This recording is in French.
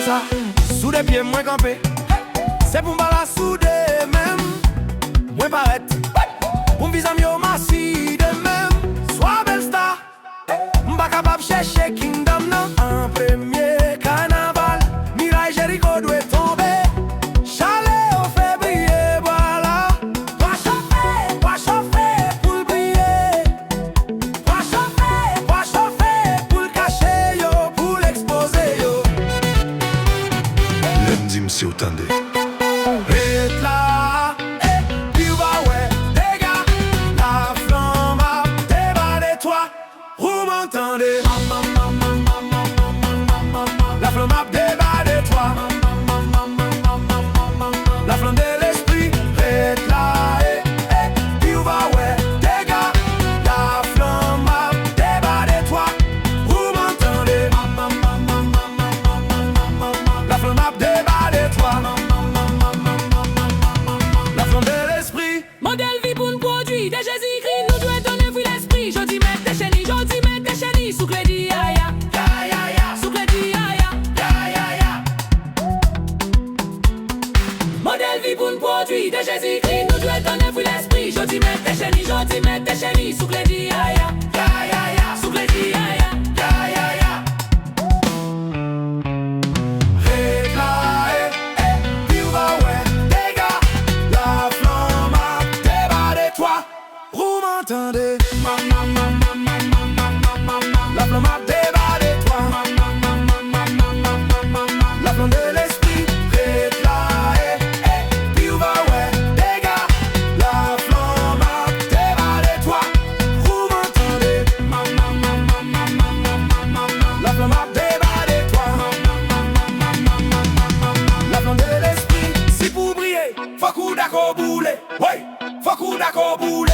ça, sous les pieds, moins campé. C'est pour m'bala soudé même. Moins paraître, pour m'visa mieux massi de même. Sois belle star, m'pas capable chercher Kingdom non. En premier carnaval, Mirai Jericho doit tomber. Chalet au fait briller, voilà. Pas chauffer pour le briller. Pas chauffer pour le cacher yo, pour l'exposer yo. L'aime dit m'si autant de Reste là, puis on va ouais, les gars. La flamme a déballé toi, vous m'entendez? La flamme a déballé toi. La flamme de l'esprit, reste là, puis on va ouais, les gars. La flamme a déballé toi, vous m'entendez? La flamme a déballé toi. La flamme de l'esprit. Modèle vie pour un produit de Jésus-Christ, nous devons donner vu l'esprit. Jodi mette des chenilles, jodi mette des chenilles. Sous crédit, ya ya, sous crédit, ya. Modèle vie pour un produit de Jésus-Christ, nous devons donner vu l'esprit. Jodi mette des chenilles, jodi mette des chenilles. Sous crédit, ya, sous crédit, ya. Vous m'entendez? La flamme a déballé toi. La flamme de l'esprit, reste là, puis on va ouais, les gars. La flamme a déballé toi. Vous m'entendez? La flamme a déballé toi. La flamme de l'esprit, si pour briller, faut coup d'accord bouler. Ouais, faut coup d'accord bouler.